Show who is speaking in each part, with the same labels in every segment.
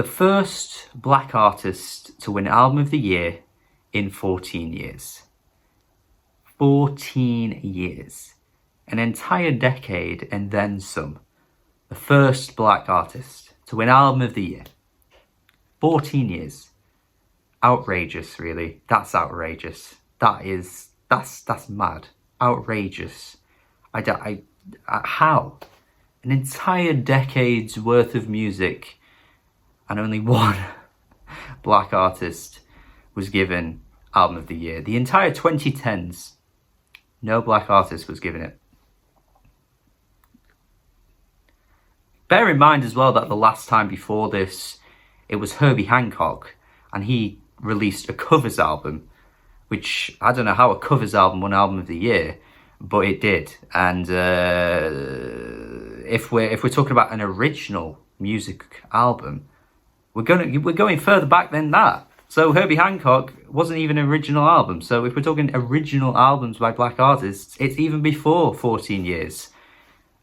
Speaker 1: the first black artist to win Album of the Year in 14 years. 14 years. An entire decade and then some. The first black artist to win Album of the Year. 14 years. Outrageous, really. That's outrageous. That's mad. Outrageous. How? An entire decade's worth of music and only one black artist was given Album of the Year. The entire 2010s, no black artist was given it. Bear in mind as well that the last time before this, it was Herbie Hancock, and he released a covers album, which I don't know how a covers album won Album of the Year, but it did. And if we're talking about an original music album, we're going further back than that. So Herbie Hancock wasn't even an original album. So if we're talking original albums by black artists, it's even before 14 years.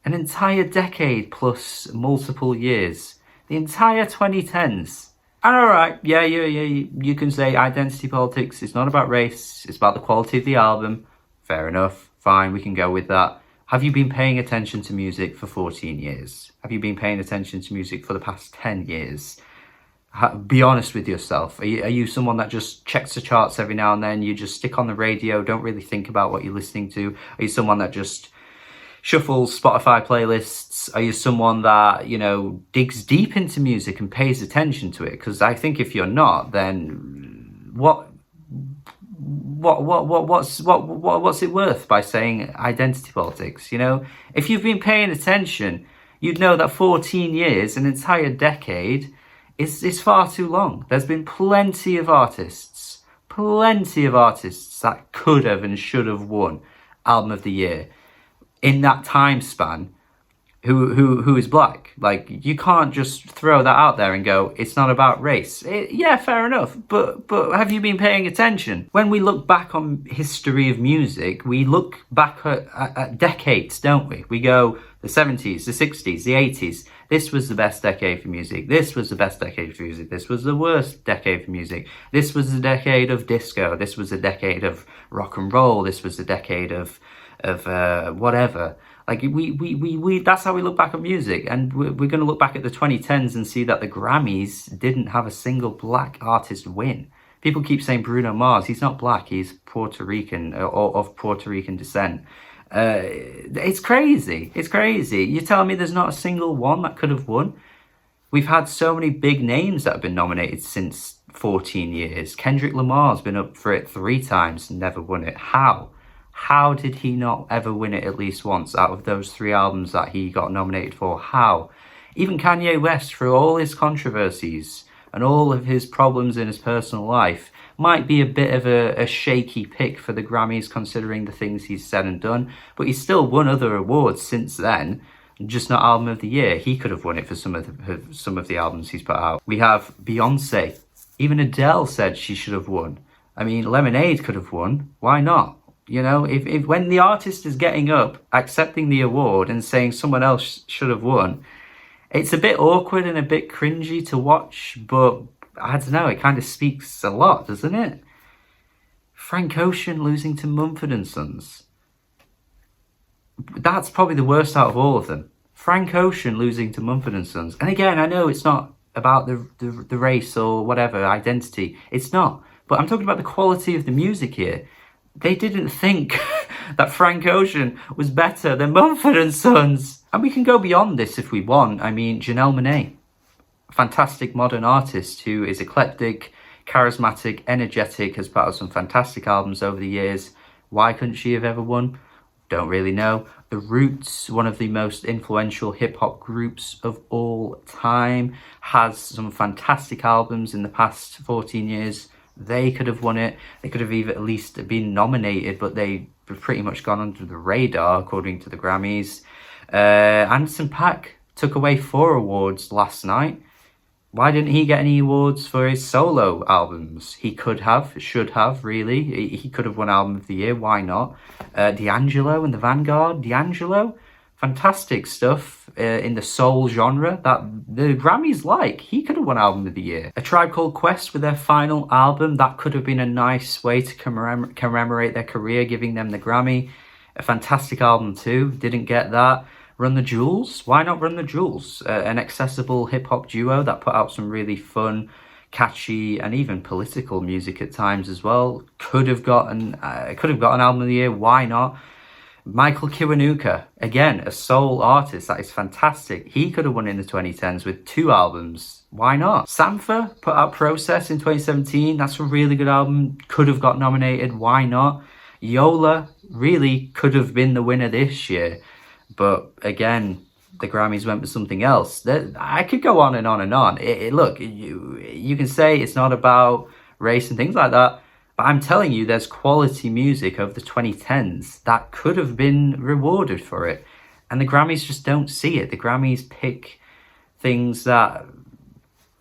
Speaker 1: An entire decade plus multiple years. The entire 2010s. And alright, yeah, you can say identity politics, it's not about race, it's about the quality of the album. Fair enough, fine, we can go with that. Have you been paying attention to music for 14 years? Have you been paying attention to music for the past 10 years? Be honest with yourself. Are you someone that just checks the charts every now and then? You just stick on the radio, don't really think about what you're listening to? Are you someone that just shuffles Spotify playlists? Are you someone that, digs deep into music and pays attention to it? Because I think if you're not, then what's it worth by saying identity politics? If you've been paying attention, you'd know that 14 years, an entire decade, is far too long. There's been plenty of artists that could have and should have won Album of the Year in that time span who is black. Like, you can't just throw that out there and go, it's not about race. Yeah, fair enough, but have you been paying attention? When we look back on history of music, we look back at decades, don't we? We go the 70s, the 60s, the 80s. This was the best decade for music. This was the best decade for music. This was the worst decade for music. This was the decade of disco. This was the decade of rock and roll. This was the decade of whatever. Like, we that's how we look back at music. And we're going to look back at the 2010s and see that the Grammys didn't have a single black artist win. People keep saying Bruno Mars. He's not black. He's Puerto Rican or of Puerto Rican descent. It's crazy. It's crazy. You're telling me there's not a single one that could have won? We've had so many big names that have been nominated since 14 years. Kendrick Lamar's been up for it 3 times and never won it. How? How did he not ever win it at least once out of those 3 albums that he got nominated for? How? Even Kanye West, through all his controversies and all of his problems in his personal life, might be a bit of a shaky pick for the Grammys considering the things he's said and done, but he's still won other awards since then, just not Album of the Year. He could have won it for some of the albums he's put out. We have Beyonce. Even Adele said she should have won. I mean, Lemonade could have won. Why not? If when the artist is getting up, accepting the award and saying someone else should have won, it's a bit awkward and a bit cringy to watch, but I don't know, it kind of speaks a lot, doesn't it? Frank Ocean losing to Mumford & Sons. That's probably the worst out of all of them. Frank Ocean losing to Mumford & Sons. And again, I know it's not about the race or whatever, identity. It's not. But I'm talking about the quality of the music here. They didn't think that Frank Ocean was better than Mumford & Sons. And we can go beyond this if we want. I mean, Janelle Monáe. Fantastic modern artist who is eclectic, charismatic, energetic, has put out some fantastic albums over the years. Why couldn't she have ever won? Don't really know. The Roots, one of the most influential hip-hop groups of all time, has some fantastic albums in the past 14 years. They could have won it. They could have even at least been nominated, but they've pretty much gone under the radar, according to the Grammys. Anderson .Paak took away 4 awards last night. Why didn't he get any awards for his solo albums? He could have, should have, really. He could have won Album of the Year. Why not? D'Angelo and the Vanguard. D'Angelo, fantastic stuff in the soul genre that the Grammys like. He could have won Album of the Year. A Tribe Called Quest with their final album, that could have been a nice way to commemorate their career, giving them the Grammy. A fantastic album too, didn't get that. Run the Jewels, why not Run the Jewels? An accessible hip-hop duo that put out some really fun, catchy, and even political music at times as well. Could have got an Album of the Year, why not? Michael Kiwanuka, again, a soul artist that is fantastic. He could have won in the 2010s with 2 albums. Why not? Sampha put out Process in 2017. That's a really good album. Could have got nominated. Why not? Yola really could have been the winner this year. But again, the Grammys went with something else. I could go on and on and on. Look, you can say it's not about race and things like that. But I'm telling you, there's quality music of the 2010s that could have been rewarded for it. And the Grammys just don't see it. The Grammys pick things that,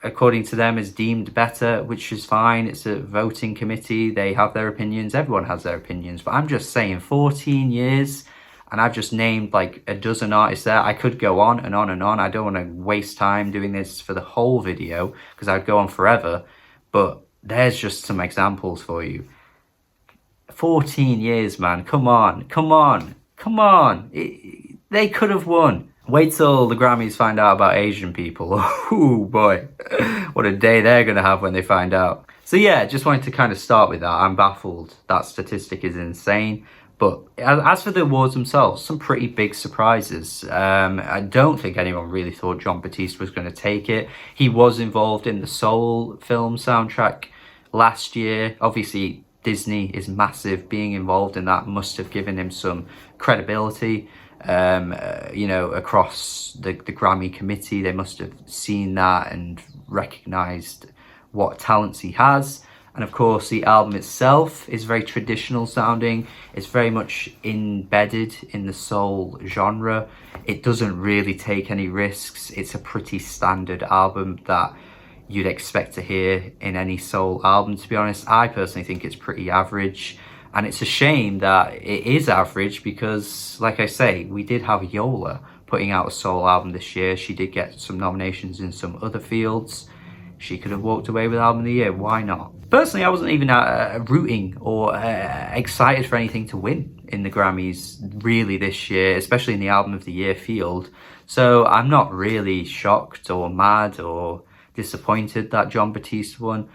Speaker 1: according to them, is deemed better, which is fine. It's a voting committee. They have their opinions. Everyone has their opinions. But I'm just saying, 14 years, and I've just named like a dozen artists there. I could go on and on and on. I don't want to waste time doing this for the whole video because I'd go on forever. But there's just some examples for you. 14 years, man. Come on. They could have won. Wait till the Grammys find out about Asian people. Oh boy, what a day they're going to have when they find out. So yeah, just wanted to kind of start with that. I'm baffled. That statistic is insane. But as for the awards themselves, some pretty big surprises. I don't think anyone really thought Jon Batiste was going to take it. He was involved in the Soul film soundtrack last year. Obviously, Disney is massive. Being involved in that must have given him some credibility. Across the Grammy committee, they must have seen that and recognised what talents he has. And of course, the album itself is very traditional sounding. It's very much embedded in the soul genre. It doesn't really take any risks. It's a pretty standard album that you'd expect to hear in any soul album, to be honest. I personally think it's pretty average. And it's a shame that it is average because, like I say, we did have Yola putting out a soul album this year. She did get some nominations in some other fields. She could have walked away with Album of the Year. Why not? Personally, I wasn't even rooting or excited for anything to win in the Grammys really this year, especially in the Album of the Year field. So I'm not really shocked or mad or disappointed that Jon Batiste won.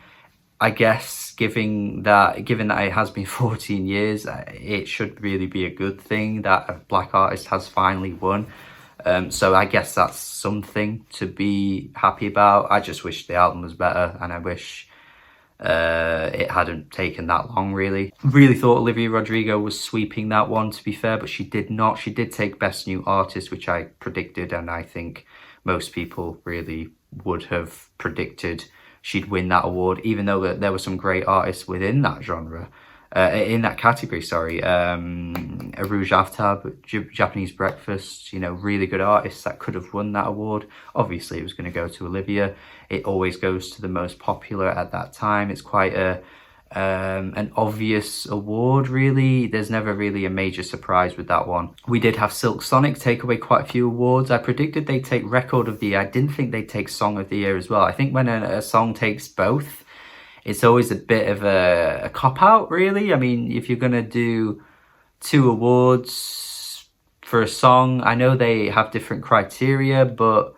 Speaker 1: I guess given that it has been 14 years, it should really be a good thing that a black artist has finally won. So I guess that's something to be happy about. I just wish the album was better, and I wish it hadn't taken that long, really. Really thought Olivia Rodrigo was sweeping that one, to be fair, but she did not. She did take Best New Artist, which I predicted, and I think most people really would have predicted she'd win that award, even though there were some great artists within that genre. In that category, Arouge Aftab, Japanese Breakfast, really good artists that could have won that award. Obviously, it was going to go to Olivia. It always goes to the most popular at that time. It's quite an obvious award, really. There's never really a major surprise with that one. We did have Silk Sonic take away quite a few awards. I predicted they'd take Record of the Year. I didn't think they'd take Song of the Year as well. I think when a song takes both, it's always a bit of a cop-out, really. I mean, if you're going to do 2 awards for a song, I know they have different criteria, but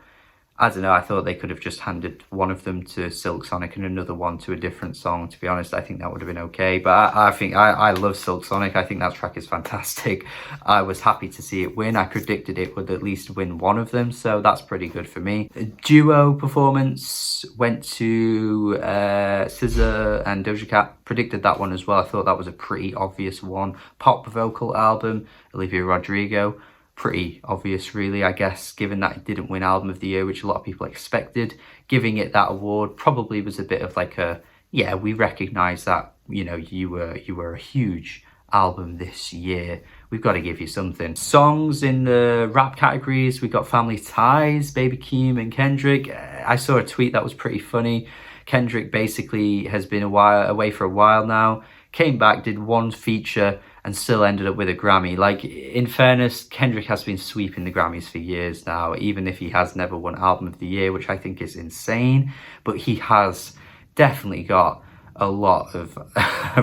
Speaker 1: I don't know, I thought they could have just handed one of them to Silk Sonic and another one to a different song. To be honest, I think that would have been okay. But I think I love Silk Sonic. I think that track is fantastic. I was happy to see it win. I predicted it would at least win one of them, so that's pretty good for me. A duo performance went to SZA and Doja Cat. Predicted that one as well. I thought that was a pretty obvious one. Pop vocal album, Olivia Rodrigo. Pretty obvious, really, I guess, given that it didn't win Album of the Year, which a lot of people expected. Giving it that award probably was a bit of like yeah, we recognise that, you were a huge album this year. We've got to give you something. Songs in the rap categories, we got Family Ties, Baby Keem and Kendrick. I saw a tweet that was pretty funny. Kendrick basically has been away for a while now. Came back, did one feature, and still ended up with a Grammy. Like, in fairness, Kendrick has been sweeping the Grammys for years now, even if he has never won Album of the Year, which I think is insane. But he has definitely got a lot of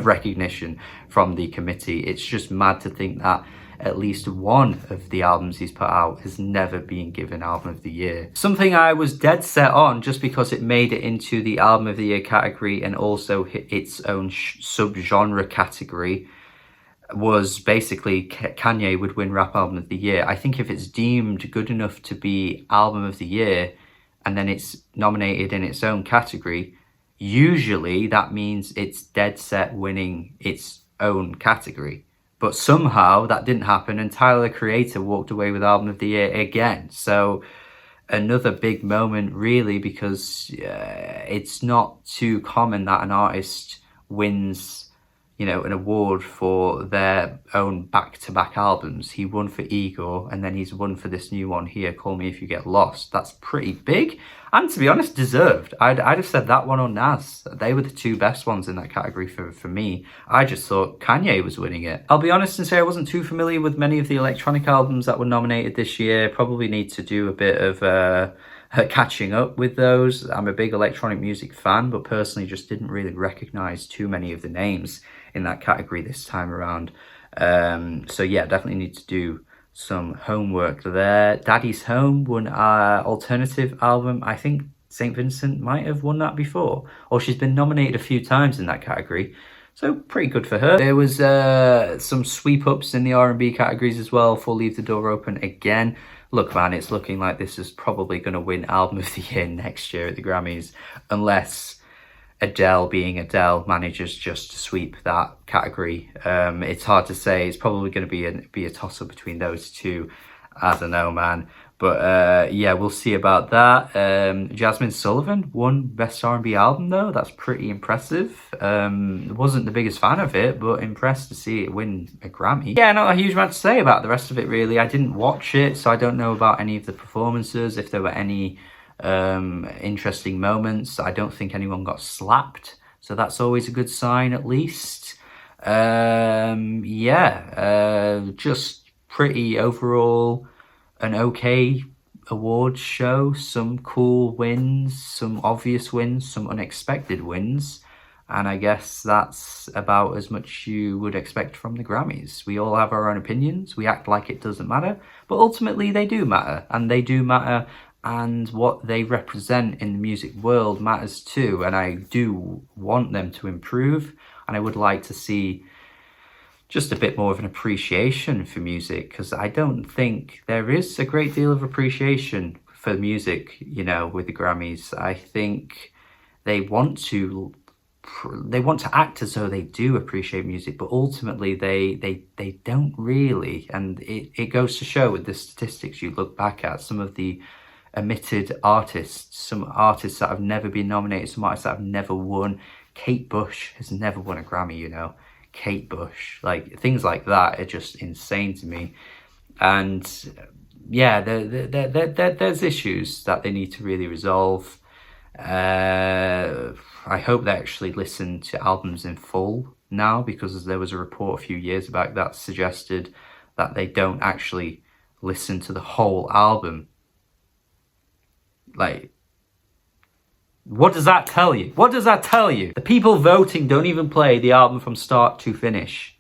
Speaker 1: recognition from the committee. It's just mad to think that at least one of the albums he's put out has never been given Album of the Year. Something I was dead set on, just because it made it into the Album of the Year category and also hit its own sub-genre category, was basically Kanye would win Rap Album of the Year. I think if it's deemed good enough to be Album of the Year and then it's nominated in its own category, usually that means it's dead set winning its own category. But somehow that didn't happen, and Tyler, the Creator, walked away with Album of the Year again. So another big moment, really, because it's not too common that an artist wins, you know, an award for their own back-to-back albums. He won for Igor, and then he's won for this new one here, Call Me If You Get Lost. That's pretty big, and to be honest, deserved. I'd have said that one or Nas. They were the two best ones in that category for me. I just thought Kanye was winning it. I'll be honest and say I wasn't too familiar with many of the electronic albums that were nominated this year. Probably need to do a bit of catching up with those. I'm a big electronic music fan, but personally just didn't really recognize too many of the names in that category this time around. So yeah, definitely need to do some homework there. Daddy's Home won our alternative album. I think St. Vincent might have won that before, or she's been nominated a few times in that category. So pretty good for her. There was some sweep ups in the R&B categories as well for Leave the Door Open again. Look, man, it's looking like this is probably going to win Album of the Year next year at the Grammys, unless Adele, being Adele, manages just to sweep that category. It's hard to say. It's probably going to be a toss-up between those two. I don't know, man. But yeah, we'll see about that. Jasmine Sullivan won Best R&B Album, though. That's pretty impressive. Wasn't the biggest fan of it, but impressed to see it win a Grammy. Yeah, not a huge amount to say about the rest of it, really. I didn't watch it, so I don't know about any of the performances, if there were any interesting moments. I don't think anyone got slapped, so that's always a good sign, at least. Just pretty overall an okay awards show. Some cool wins, some obvious wins, some unexpected wins, and I guess that's about as much you would expect from the Grammys. We all have our own opinions. We act like it doesn't matter, but ultimately they do matter, and they do matter. And what they represent in the music world matters too. And I do want them to improve. And I would like to see just a bit more of an appreciation for music, because I don't think there is a great deal of appreciation for music, you know, with the Grammys. I think they want to act as though they do appreciate music, but ultimately they don't really. And it goes to show with the statistics you look back at, some of the omitted artists, some artists that have never been nominated, some artists that have never won. Kate Bush has never won a Grammy, you know. Kate Bush, like, things like that are just insane to me. And yeah, there's issues that they need to really resolve. I hope they actually listen to albums in full now, because there was a report a few years back that suggested that they don't actually listen to the whole album. Like, what does that tell you? What does that tell you? The people voting don't even play the album from start to finish.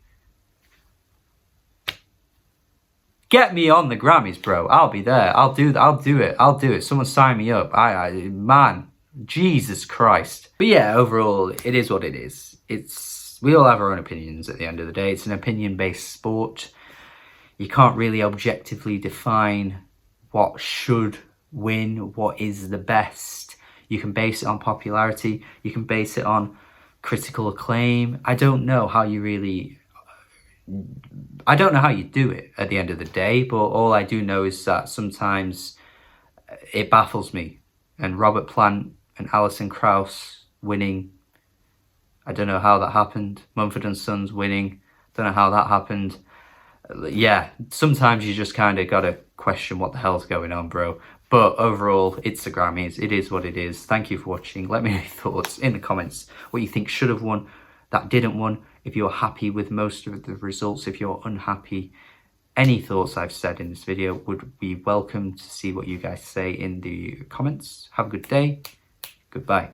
Speaker 1: Get me on the Grammys, bro. I'll be there. I'll do it. Someone sign me up. Man, Jesus Christ. But yeah, overall, it is what it is. We all have our own opinions at the end of the day. It's an opinion-based sport. You can't really objectively define what should win, what is the best. You can base it on popularity. You can base it on critical acclaim. I don't know how you do it at the end of the day, but all I do know is that sometimes it baffles me. And Robert Plant and Alison Krauss winning, I don't know how that happened. Mumford & Sons winning, don't know how that happened. Yeah, sometimes you just kind of got to question what the hell's going on, bro. But overall, it's the Grammys. It is what it is. Thank you for watching. Let me know your thoughts in the comments. What you think should have won, that didn't win. if you're happy with most of the results, if you're unhappy. Any thoughts I've said in this video would be welcome to see what you guys say in the comments. Have a good day. Goodbye.